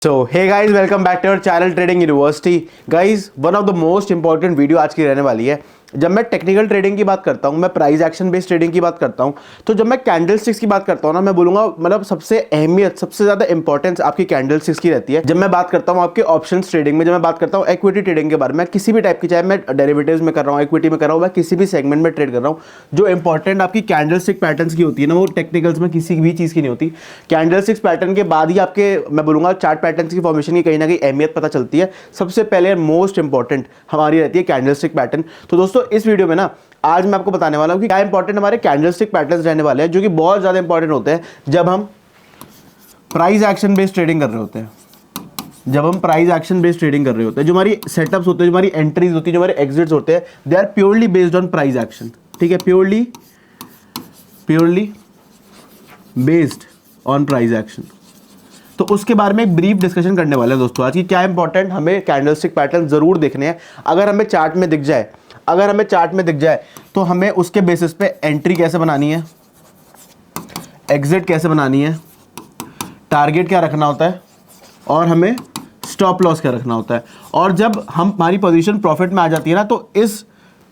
So hey guys, welcome back to our channel trading university. Guys, one of the most important video आज की रहने वाली है। जब मैं टेक्निकल ट्रेडिंग की बात करता हूं, मैं प्राइस एक्शन बेस्ड ट्रेडिंग की बात करता हूं, तो जब मैं कैंडल स्टिक्स की बात करता हूं ना, मैं बोलूंगा मतलब सबसे अहमियत, सबसे ज्यादा इंपॉर्टेंस आपकी कैंडल स्टिक्स की रहती है। जब मैं बात करता हूं आपके ऑप्शंस ट्रेडिंग में, जब मैं बात करता हूं इक्विटी ट्रेडिंग के बारे में, किसी भी टाइप की, चाहे मैं डेरिवेटिव्स में कर रहा हूं, इक्विटी में कर रहा हूं, मैं किसी भी सेगमेंट में ट्रेड कर रहा हूं, जो इंपॉर्टेंट आपकी कैंडल स्टिक पैटर्न्स की होती है ना, वो टेक्निकल्स में किसी भी चीज की नहीं होती। कैंडल स्टिक्स पैटर्न के बाद ही आपके, मैं बोलूंगा, चार्ट पैटर्न्स की फॉर्मेशन की कहीं ना कहीं अहमियत पता चलती है। सबसे पहले मोस्ट इंपॉर्टेंट हमारी रहती है कैंडल स्टिक पैटर्न। तो दोस्तों, इस वीडियो में ना आज मैं आपको बताने वाला हूं कि क्या इंपॉर्टेंट हमारे कैंडल स्टिक पैटर्न्स रहने वाले हैं, जो कि बहुत ज्यादा इंपॉर्टेंट होते हैं जब हम प्राइस एक्शन बेस्ड ट्रेडिंग कर रहे होते हैं। जब हम प्राइस एक्शन बेस्ड ट्रेडिंग कर रहे होते हैं, जो हमारी सेटअप्स होते हैं, जो हमारी एंट्रीज होती है, जो हमारे एग्जिट्स होते हैं, they are purely based on price action. ठीक है, purely based on price action. तो उसके बारे में एक ब्रीफ डिस्कशन करने वाले हैं दोस्तों आज की। क्या इंपॉर्टेंट हमें कैंडलस्टिक पैटर्न जरूर देखने हैं। अगर हमें चार्ट में दिख जाए तो हमें उसके बेसिस पे एंट्री कैसे बनानी है, एग्जिट कैसे बनानी है, टारगेट क्या रखना होता है, और हमें स्टॉप लॉस क्या रखना होता है। और जब हमारी पोजीशन प्रॉफिट में आ जाती है ना, तो इस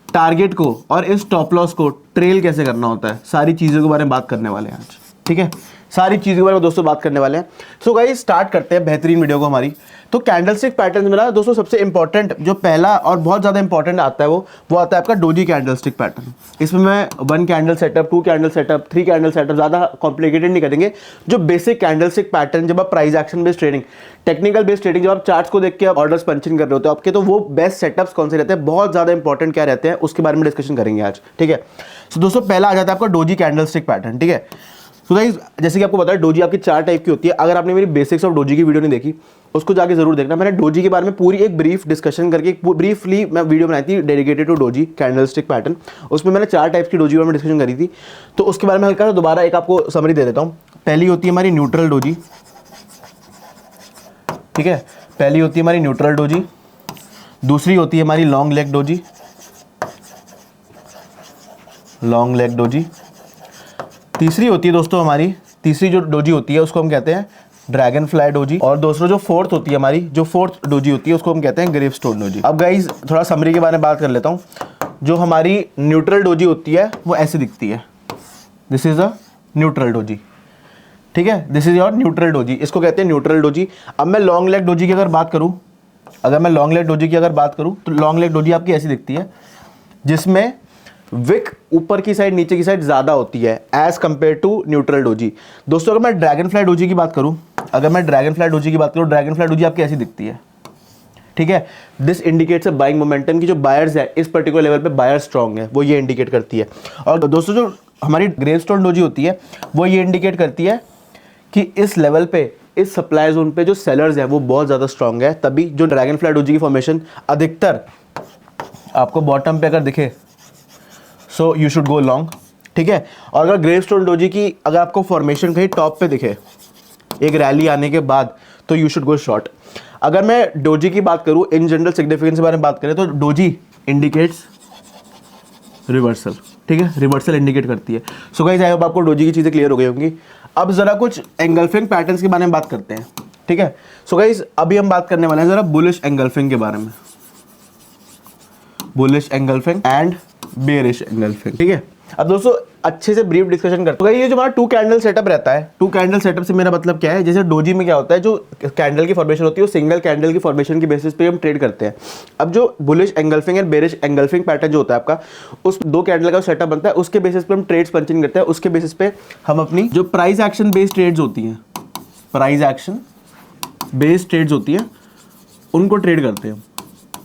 टारगेट को और इस स्टॉप लॉस को ट्रेल कैसे करना होता है, सारी चीज़ों के बारे में बात करने वाले हैं आज। ठीक है, सारी चीज़ों के बारे में दोस्तों बात करने वाले हैं। सो गाइस, स्टार्ट करते हैं बेहतरीन वीडियो को हमारी। तो कैंडलस्टिक पैटर्न में ना दोस्तों, सबसे इंपॉर्टेंट जो पहला और बहुत ज़्यादा इंपॉर्टेंट आता है वो आता है आपका डोजी कैंडलस्टिक पैटर्न। इसमें मैं 1 candle setup, 2 candle setup, 3 candle setup, ज़्यादा कॉम्प्लिकेटेड नहीं करेंगे। जो बेसिक कैंडलस्टिक पैटर्न, जब आप price action based trading, technical based trading, जब आप चार्ट्स को देख के आप ऑर्डर्स पंचिंग कर रहे होते हो आपके, तो वो बेस्ट सेटअप्स कौन से रहते हैं, बहुत ज़्यादा इंपॉर्टेंट क्या रहते हैं, उसके बारे में डिस्कशन करेंगे आज। ठीक है, तो दोस्तों पहला आ जाता है आपका डोजी कैंडलस्टिक पैटर्न। ठीक है, तो गाइस, जैसे कि आपको पता है डोजी आपकी 4 टाइप की होती है। अगर आपने मेरी बेसिक्स ऑफ डोजी की वीडियो नहीं देखी, उसको जाके जरूर देखना। मैंने डोजी के बारे में पूरी एक ब्रीफ डिस्कशन करके ब्रीफली मैं वीडियो बनाई थी dedicated to doji candlestick pattern. उसमें मैंने 4 टाइप्स की डोजी के बारे में डिस्कशन करी थी। तो उसके बारे में हल्का दोबारा एक आपको समरी दे देता हूँ। पहली होती है हमारी न्यूट्रल डोजी। ठीक है, पहली होती है हमारी न्यूट्रल डोजी। दूसरी होती है हमारी long leg doji, long leg doji. तीसरी होती है दोस्तों हमारी, तीसरी जो डोजी होती है उसको हम कहते हैं ड्रैगन फ्लाई डोजी। और दोस्तों जो फोर्थ होती है हमारी, जो फोर्थ डोजी होती है उसको हम कहते हैं ग्रेवस्टोन डोजी। अब गाइस, थोड़ा समरी के बारे में बात कर लेता हूँ। जो हमारी न्यूट्रल डोजी होती है वो ऐसे दिखती है। This is a neutral doji. ठीक है, this is your neutral doji, इसको कहते हैं न्यूट्रल डोजी। अब मैं लॉन्ग लेग डोजी की अगर बात करूँ, तो लॉन्ग लेग डोजी आपकी ऐसी दिखती है, जिसमें विक ऊपर की साइड, नीचे की साइड ज्यादा होती है as compared to neutral doji. दोस्तों अगर मैं ड्रैगन फ्लाई डोजी की बात करूं, ड्रैगन फ्लाई डोजी आपकी ऐसी दिखती है। ठीक है, this indicates a buying momentum की जो बायर्स है इस पर्टिकुलर लेवल पे बायर स्ट्रांग है, वो ये इंडिकेट करती है। और दोस्तों जो हमारी ग्रेवस्टोन डोजी होती है वो ये इंडिकेट करती है कि इस लेवल पे, इस सप्लाई जोन पे जो सेलर्स है वो बहुत ज्यादा स्ट्रांग है। तभी जो ड्रैगन फ्लाई डोजी की फॉर्मेशन अधिकतर आपको बॉटम पे अगर दिखे, सो यू शुड गो लॉन्ग। ठीक है, और अगर ग्रेवस्टोन डोजी की अगर आपको फॉर्मेशन कहीं टॉप पे दिखे एक रैली आने के बाद, तो यू शुड गो शॉर्ट। अगर मैं डोजी की बात करूं, इन जनरल सिग्निफिकेंस के बारे में बात करें, तो डोजी इंडिकेट्स रिवर्सल। ठीक है, रिवर्सल इंडिकेट करती है। सो गाइस, आई होप आपको डोजी की चीजें क्लियर हो गई होंगी। अब जरा कुछ एंगल्फिंग पैटर्न्स के बारे में बात करते हैं। ठीक है, सो गाइस, अभी हम बात करने वाले हैं जरा बुलिश एंगल्फिंग के बारे में, bullish engulfing and bearish engulfing. ठीक है, अब दोस्तों अच्छे से ब्रीफ डिस्कशन करते हैं। ये जो हमारा 2 कैंडल सेटअप रहता है, 2 कैंडल सेटअप से मेरा मतलब क्या है, जैसे डोजी में क्या होता है, जो कैंडल की फॉर्मेशन होती है वो सिंगल कैंडल की फॉर्मेशन की बेसिस पे हम ट्रेड करते हैं। अब जो bullish engulfing and bearish engulfing pattern जो होता है आपका, उस 2 कैंडल का सेटअप बनता है, उसके बेसिस पे हम ट्रेड्स पंचिंग करते हैं। उसके बेसिस पे हम अपनी जो प्राइस एक्शन बेस्ड ट्रेड्स होती हैं, प्राइस एक्शन बेस्ड ट्रेड्स होती है, उनको ट्रेड करते हैं।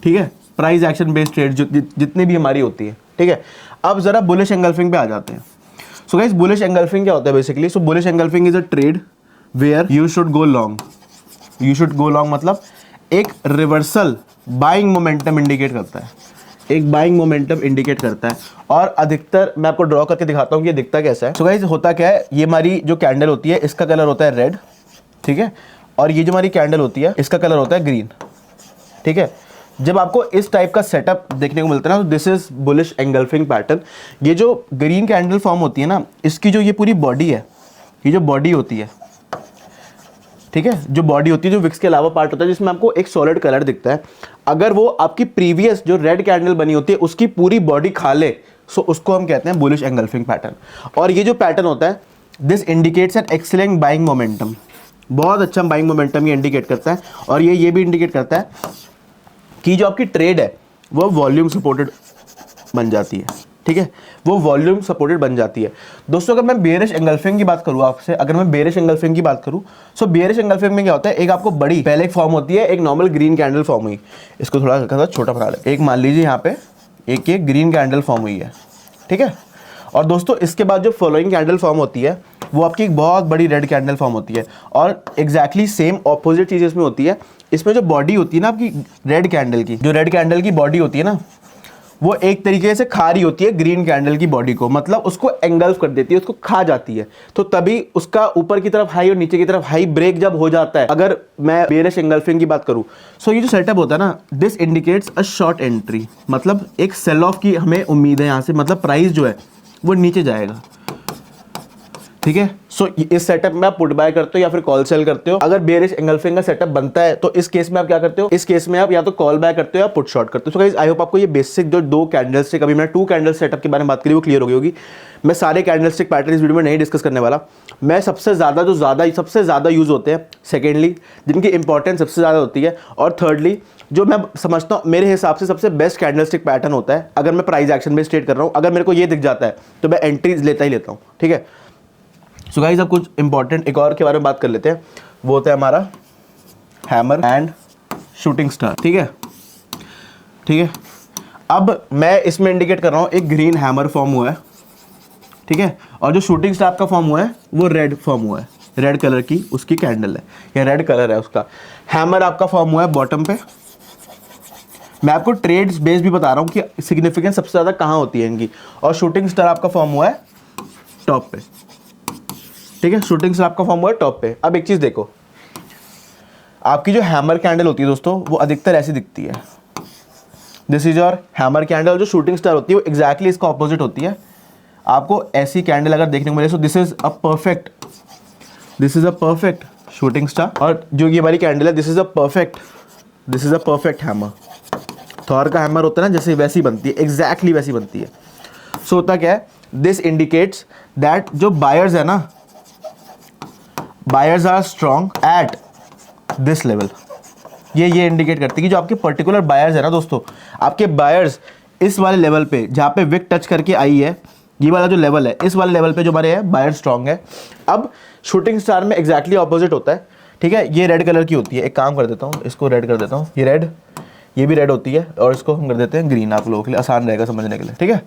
ठीक है, प्राइस एक्शन बेस्ड ट्रेड जितनी भी हमारी होती है। ठीक है, अब जरा बुलिश एंगल्फिंग पे आ जाते हैं। सो गाइस, बुलिश एंगल्फिंग क्या होता है basically? So bullish engulfing is a trade where you should go long. You should go long मतलब एक रिवर्सल बाइंग मोमेंटम इंडिकेट करता है, एक बाइंग मोमेंटम इंडिकेट करता है। और अधिकतर मैं आपको ड्रॉ करके दिखाता हूँ कि ये दिखता कैसा है। सो गाइस, होता क्या है, ये हमारी जो कैंडल होती है इसका कलर होता है रेड। ठीक है, और ये जो हमारी कैंडल होती है इसका कलर होता है ग्रीन। ठीक है, जब आपको इस टाइप का सेटअप देखने को मिलता है ना, तो this is bullish engulfing pattern. ये जो ग्रीन कैंडल फॉर्म होती है ना, इसकी जो ये पूरी बॉडी है, ये जो बॉडी होती है, ठीक है, जो बॉडी होती है, जो विक्स के अलावा पार्ट होता है जिसमें आपको एक सॉलिड कलर दिखता है, अगर वो आपकी प्रीवियस जो रेड कैंडल बनी होती है उसकी पूरी बॉडी खा ले, सो उसको हम कहते हैं बुलिश एंगल्फिंग पैटर्न। और ये जो पैटर्न होता है, this indicates an excellent buying momentum, बहुत अच्छा बाइंग मोमेंटम ये इंडिकेट करता है। और ये भी इंडिकेट करता है कि जो आपकी ट्रेड है वो वॉल्यूम सपोर्टेड बन जाती है, ठीक है, वो वॉल्यूम सपोर्टेड बन जाती है। दोस्तों अगर मैं बेयरिश एंगल्फिंग की बात करूँ आपसे, अगर मैं बेयरिश एंगल्फिंग की बात करूँ, सो बेयरिश एंगल्फिंग में क्या होता है, एक आपको बड़ी पहले एक फॉर्म होती है, एक नॉर्मल ग्रीन कैंडल फॉर्म हुई, इसको थोड़ा सा छोटा बना ले, एक मान लीजिए यहाँ पे एक ग्रीन कैंडल फॉर्म हुई है, ठीक है। और दोस्तों इसके बाद जो फॉलोइंग कैंडल फॉर्म होती है वो आपकी एक बहुत बड़ी रेड कैंडल फॉर्म होती है। और एग्जैक्टली सेम ऑपोजिट चीज़ इसमें होती है, इसमें जो बॉडी होती है ना आपकी रेड कैंडल की, जो रेड कैंडल की बॉडी होती है ना, वो एक तरीके से खा रही होती है ग्रीन कैंडल की बॉडी को, मतलब उसको एंगल्फ कर देती है, उसको खा जाती है। तो तभी उसका ऊपर की तरफ हाई और नीचे की तरफ हाई ब्रेक जब हो जाता है, अगर मैं बेयरिश एंगल्फिंग की बात करूं, सो ये जो सेटअप होता है ना, this indicates a short entry, मतलब एक सेल ऑफ की हमें उम्मीद है यहाँ से, मतलब प्राइस जो है वो नीचे जाएगा, ठीक है। सो इस सेटअप में आप पुट बाय करते हो या फिर कॉल सेल करते हो। अगर बेयरिश एंगल्फिंग का सेटअप बनता है तो इस केस में आप क्या करते हो, इस केस में आप या तो कॉल बाय करते हो या पुट शॉर्ट करते हो। सो गाइस आई होप आपको ये बेसिक जो दो कैंडलस्टिक, अभी मैंने 2 कैंडल सेटअप के बारे में बात करी, वो क्लियर हो गई होगी। मैं सारे कैंडलस्टिक पैटर्न इस वीडियो में नहीं डिस्कस करने वाला। मैं सबसे ज़्यादा यूज होते हैं, सेकेंडली जिनकी इंपॉर्टेंस सबसे ज़्यादा होती है, और थर्डली जो मैं समझता हूँ मेरे हिसाब से सबसे बेस्ट कैंडलस्टिक पैटर्न होता है, अगर मैं प्राइस एक्शन में स्ट्रेट कर रहा हूँ, अगर मेरे को ये दिख जाता है तो मैं एंट्रीज लेता ही लेता हूँ, ठीक है। सो गाइस अब कुछ इंपॉर्टेंट एक और के बारे में बात कर लेते हैं, वो होता है हमारा हैमर एंड शूटिंग स्टार, ठीक है, ठीक है। अब मैं इसमें इंडिकेट कर रहा हूँ एक ग्रीन हैमर फॉर्म हुआ है, ठीक है, और जो शूटिंग स्टार का फॉर्म हुआ है वो रेड फॉर्म हुआ है, रेड कलर की उसकी कैंडल है या रेड कलर है उसका। हैमर आपका फॉर्म हुआ है बॉटम पे। मैं आपको ट्रेड्स बेस भी बता रहा हूँ कि सिग्निफिकेंस सबसे ज़्यादा कहाँ होती है इनकी। और शूटिंग स्टार आपका फॉर्म हुआ है टॉप पे, ठीक है, शूटिंग स्टार आपका फॉर्म हुआ है टॉप पे। अब एक चीज़ देखो, आपकी जो हैमर कैंडल होती है दोस्तों वो अधिकतर ऐसी दिखती है, this is your hammer candle. जो शूटिंग स्टार होती है वो एग्जैक्टली इसका ऑपोजिट होती है। आपको ऐसी कैंडल अगर देखने को मिले, so this is a perfect shooting star. और जो ये हमारी कैंडल है, this is a perfect hammer. Thor का हैमर होता है ना, जैसे वैसी बनती है, एग्जैक्टली वैसी बनती है। सो होता क्या है, दिस इंडिकेट्स दैट जो बायर्स है ना, buyers are strong at this level. ये इंडिकेट करती है कि जो आपके पर्टिकुलर बायर्स है ना दोस्तों, आपके बायर्स इस वाले लेवल पे जहाँ पे विक टच करके आई है, ये वाला जो लेवल है, इस वाले लेवल पे जो हमारे है बायर स्ट्रॉन्ग है। अब शूटिंग स्टार में एग्जैक्टली ऑपोजिट होता है, ठीक है। ये रेड कलर की होती है, एक काम कर देता हूँ, इसको रेड कर देता हूँ, ये रेड, ये भी रेड होती है, और इसको हम कर देते हैं ग्रीन, आप लोगों के लिए आसान रहेगा समझने के लिए, ठीक है।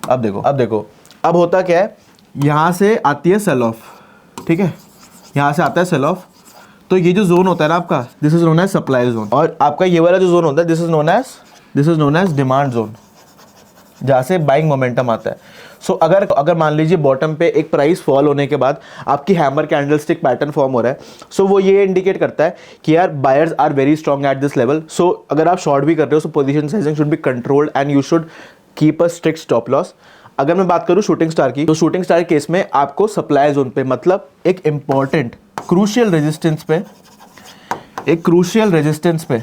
अब देखो अब होता क्या है, यहाँ से आती है सेल ऑफ, ठीक है, यहाँ से आता है सेल ऑफ। तो ये जो जोन होता है ना आपका, this is known as supply zone, और आपका ये वाला जो जोन होता है this is known as demand zone, जहाँ से बाइंग मोमेंटम आता है। सो अगर मान लीजिए बॉटम पे एक प्राइस फॉल होने के बाद आपकी हैमर कैंडलस्टिक पैटर्न फॉर्म हो रहा है, सो वो ये इंडिकेट करता है कि यार buyers are very strong at this level. So अगर आप शॉर्ट भी कर रहे हो, so position sizing should be controlled and you should keep a strict stop loss. अगर मैं बात करूं शूटिंग स्टार की, तो शूटिंग स्टार केस में आपको सप्लाई जोन पे, मतलब एक इंपॉर्टेंट क्रूशियल रेजिस्टेंस पे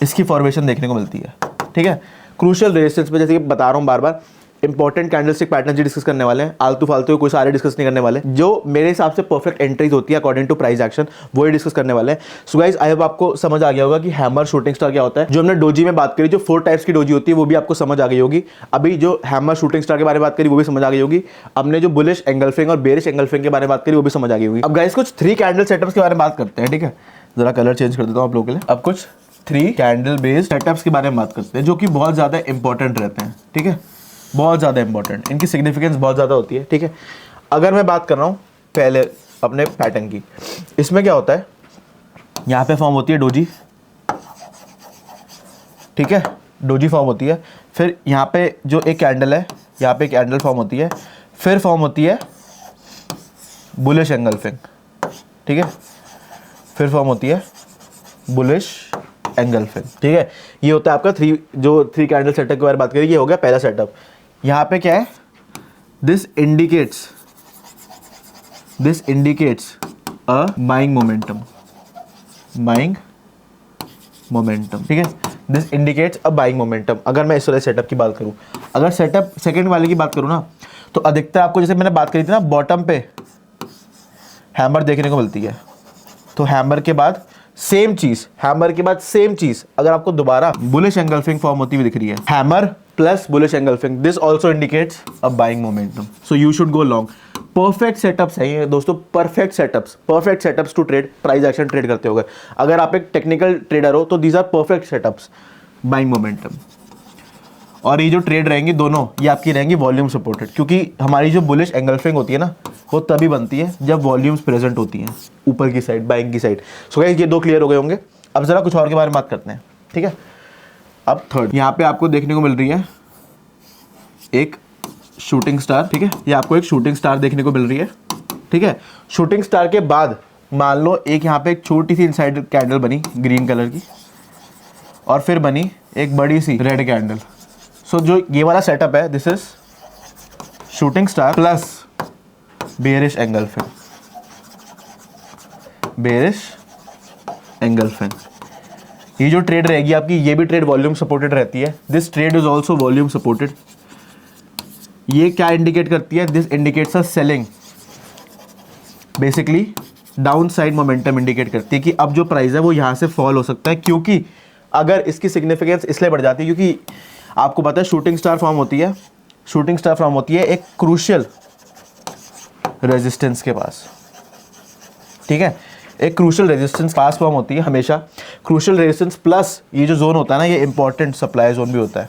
इसकी फॉर्मेशन देखने को मिलती है, ठीक है। क्रूशियल रेजिस्टेंस पे, जैसे कि बता रहा हूं बार बार, इंपॉर्टेंट कैंडलस्टिक पैटर्न जी डिस्कस करने वाले हैं, आलतू फालतू कोई सारे डिस्कस नहीं करने वाले, जो मेरे हिसाब से परफेक्ट एंट्रीज होती है अकॉर्डिंग टू प्राइस एक्शन, वो ही डिस्कस करने वाले हैं। सो गाइस आई होप आपको समझ आ गया होगा कि हैमर शूटिंग स्टार क्या होता है। जो हमने डोजी में बात करी, जो 4 टाइप्स की डोजी होती है, वो भी आपको समझ आ गई होगी। अभी जो हैमर शूटिंग स्टार के बारे में बात करी वो भी समझ आ गई होगी। हमने जो बुलिश एंगल्फिंग और बेरिश एंगल्फिंग के बारे में बात करी वो भी समझ आ गई होगी। अब गाइस कुछ 3 कैंडल सेटअप्स के बारे में बात करते हैं, ठीक है। जरा कलर चेंज कर देता हूँ आप लोगों के लिए। अब कुछ 3 कैंडल बेस्ड सेटअप्स के बारे में बात करते हैं, जो कि बहुत ज़्यादा इंपॉर्टेंट रहते हैं, ठीक है, बहुत ज़्यादा इंपॉर्टेंट, इनकी सिग्निफिकेंस बहुत ज़्यादा होती है, ठीक है। अगर मैं बात कर रहा हूँ पहले अपने पैटर्न की, इसमें क्या होता है, यहाँ पे फॉर्म होती है डोजी, ठीक है, डोजी फॉर्म होती है। फिर यहाँ पे जो एक कैंडल है, यहाँ पे कैंडल फॉर्म होती है, फिर फॉर्म होती है बुलिश एंगल्फिंग, ठीक है, फिर फॉर्म होती है बुलिश एंगल्फिंग, ठीक है। ये होता है आपका 3 कैंडल सेटअप के बारे में बात करें, ये हो गया पहला सेटअप। यहाँ पे क्या है, this indicates a buying momentum, buying momentum, ठीक है, this indicates a buying momentum. अगर मैं इस वाले सेटअप की बात करूं, अगर सेटअप सेकंड वाले की बात करूं ना, तो अधिकतर आपको जैसे मैंने बात करी थी ना, बॉटम पे हैमर देखने को मिलती है, तो हैमर के बाद सेम चीज, हैमर के बाद सेम चीज अगर आपको दोबारा बुलिश एंगल्फिंग फॉर्म होती हुई दिख रही है, hammer plus bullish engulfing, this also indicates a buying momentum, so you should go long. Perfect setups है ये दोस्तों, perfect setups to trade price action trade करते हो। अगर आप एक टेक्निकल ट्रेडर हो तो these are perfect setups, buying momentum. और ये जो ट्रेड रहेंगी दोनों, ये आपकी रहेंगी वॉल्यूम सपोर्टेड, क्योंकि हमारी जो बुलिश एंगल्फिंग होती है ना, वो तभी बनती है जब वॉल्यूम्स प्रेजेंट होती हैं ऊपर की साइड, बाइंग की साइड। सो गाइस ये दो क्लियर हो गए होंगे। अब जरा कुछ और के बारे में बात करते हैं, ठीक है। अब थर्ड, यहाँ पे आपको देखने को मिल रही है एक शूटिंग स्टार, ठीक है, ये आपको एक शूटिंग स्टार देखने को मिल रही है, ठीक है। शूटिंग स्टार के बाद मान लो एक यहाँ पे एक छोटी सी इनसाइड कैंडल बनी ग्रीन कलर की, और फिर बनी एक बड़ी सी रेड कैंडल। सो जो ये वाला सेटअप है, this is shooting star plus bearish engulfing, bearish engulfing. ये जो ट्रेड रहेगी आपकी, ये भी ट्रेड वॉल्यूम सपोर्टेड रहती है, this trade is also volume supported. ये क्या इंडिकेट करती है, this indicates a selling, basically down side momentum indicate करती है कि अब जो प्राइस है वो यहाँ से फॉल हो सकता है, क्योंकि अगर इसकी सिग्निफिकेंस इसलिए बढ़ जाती है क्योंकि आपको पता है शूटिंग स्टार फॉर्म होती है, शूटिंग स्टार फॉर्म होती है एक क्रूशियल रेजिस्टेंस के पास, ठीक है, एक क्रूशियल रेजिस्टेंस पास फॉर्म होती है हमेशा। क्रूशियल रेजिस्टेंस प्लस ये जो जोन होता है ना, ये इंपॉर्टेंट सप्लाई जोन भी होता है,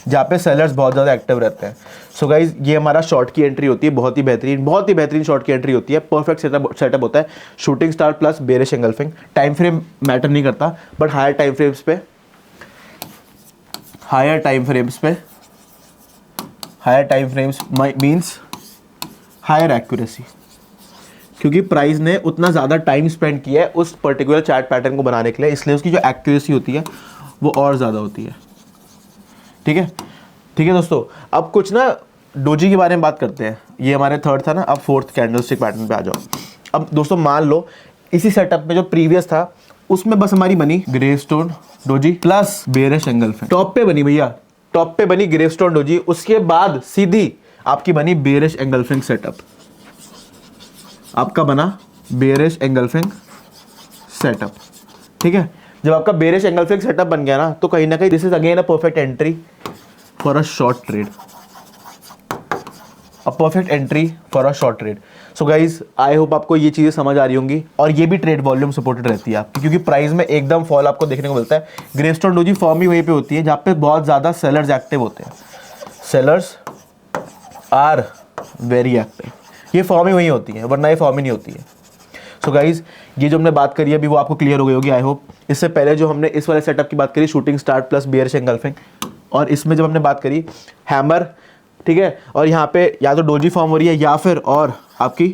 जहाँ पे सेलर्स बहुत ज़्यादा एक्टिव रहते हैं। सो गाइज ये हमारा शॉर्ट की एंट्री होती है, बहुत ही बेहतरीन शॉर्ट की एंट्री होती है, परफेक्ट सेटअप होता है, shooting star plus bearish engulfing. Time frame matter नहीं करता, but higher time frames means higher accuracy, क्योंकि प्राइस ने उतना ज़्यादा टाइम स्पेंड किया है उस पर्टिकुलर चार्ट पैटर्न को बनाने के लिए, इसलिए उसकी जो एक्यूरेसी होती है वो और ज़्यादा होती है, ठीक है दोस्तों। अब कुछ ना डोजी के बारे में बात करते हैं, ये हमारे थर्ड था ना, अब फोर्थ कैंडलस्टिक पैटर्न पे आ जाओ। अब दोस्तों मान लो इसी सेटअप में जो प्रीवियस था उसमें बस हमारी बनी gravestone doji plus bearish engulfing, top पे बनी भैया, टॉप पे बनी ग्रेवस्टोन डोजी, उसके बाद सीधी आपकी बनी बेयरिश एंगल्फिंग सेटअप, आपका बना बेयरिश एंगल्फिंग सेटअप, ठीक है। जब आपका बेयरिश एंगल्फिंग सेटअप बन गया ना, तो कहीं ना कहीं this is again a perfect entry for a short trade, a perfect entry for a short trade. So guys I hope आपको ये चीज़ें समझ आ रही होंगी, और ये भी ट्रेड वॉल्यूम सपोर्टेड रहती है आपकी, क्योंकि प्राइस में एकदम फॉल आपको देखने को मिलता है। ग्रेवस्टोन डोजी फॉर्म ही वहीं पे होती है जहाँ पे बहुत ज़्यादा सेलर्स एक्टिव होते हैं, सेलर्स आर वेरी एक्टिव, ये फॉर्म ही वहीं होती है, वरना ये फॉर्म ही नहीं होती है। सो गाइज ये जो हमने बात करी है अभी वो आपको क्लियर हो गई होगी आई होप। इससे पहले जो हमने इस वाले सेटअप की बात करी, shooting star plus bearish engulfing, और इसमें जब हमने बात करी हैमर, ठीक है, और यहाँ पे या तो डोजी फॉर्म हो रही है या फिर और आपकी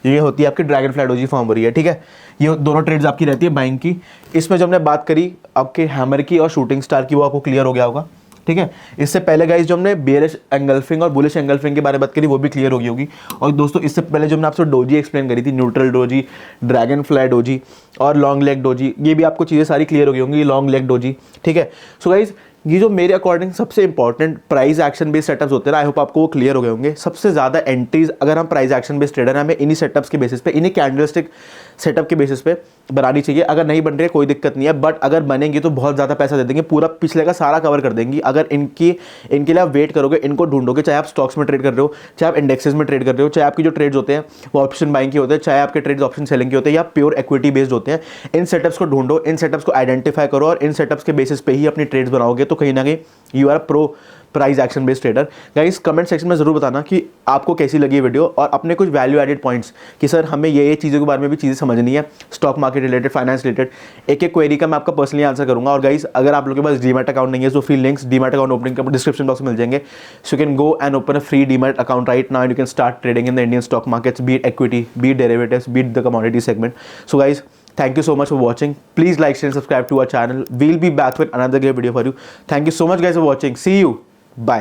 ये होती है आपकी ड्रैगन फ्लाई डोजी फॉर्म हो रही है, ठीक है। ये दोनों ट्रेड्स आपकी रहती है बाइंग की। इसमें जब हमने बात करी आपके हैमर की और शूटिंग स्टार की, वो आपको क्लियर हो गया होगा, ठीक है। इससे पहले गाइस जो हमने बेयरिश एंगल्फिंग और बुलिश एंगल्फिंग के बारे में बात करी वो भी क्लियर हो गई होगी। और दोस्तों इससे पहले जो हमने आपसे डोजी एक्सप्लेन करी थी, neutral doji, dragon fly doji और लॉन्ग लेग डोजी, ये भी आपको चीज़ें सारी क्लियर हो गई होंगी, लॉन्ग लेग डोजी, ठीक है। सो गाइस ये जो मेरे अकॉर्डिंग सबसे important price action based setups होते हैं ना, आई होप आपको वो क्लियर हो गए होंगे। सबसे ज़्यादा एंट्रीज अगर हम प्राइस एक्शन बेस्ड ट्रेडर हैं, हमें इन्हीं सेटअप्स के बेसिस पे, इन्हीं कैंडलस्टिक सेटअप के बेसिस पे बनानी चाहिए। अगर नहीं बन रही है कोई दिक्कत नहीं है, बट अगर बनेंगी तो बहुत ज़्यादा पैसा दे देंगे, पूरा पिछले का सारा कवर कर देंगी। अगर इनके लिए आप वेट करोगे, इनको ढूंढोगे, चाहे आप स्टॉक्स में ट्रेड कर रहे हो, चाहे आप इंडेक्सेस में ट्रेड कर रहे हो, चाहे आपकी जो ट्रेड्स होते हैं वो ऑप्शन बाइंग के होते हैं, चाहे आपके ट्रेड्स ऑप्शन सेलिंग के होते हैं या प्योर इक्विटी बेस्ड होते हैं, इन सेटअप्स को ढूंढो, इन सेटअप्स को आइडेंटिफाई करो और इन सेटअप्स के बेसिस पे ही अपनी ट्रेड्स बनाओगे, तो कहीं ना कहीं you are pro price action based trader. Guys comment section में जरूर बताना कि आपको कैसी लगी ये वीडियो, और अपने कुछ वैल्यू एडेड पॉइंट्स कि सर हमें ये चीज़ों के बारे में भी चीज़ें समझनी है, stock market related, finance related, एक क्वेरी का मैं आपका पर्सनली आंसर करूंगा। और गाइस अगर आप लोगों के पास डीमैट अकाउंट नहीं है तो free links demat account opening का डिस्क्रिप्शन बॉक्स में मिल जाएंगे, so you can go and open a free demat account right now and you can start trading in the Indian stock markets, B it equity, B it derivatives, B it the commodity segment. So guys thank you so much for watching. Please like, share and subscribe to our channel. We'll be back with another great video for you. Thank you so much guys for watching. See you. Bye.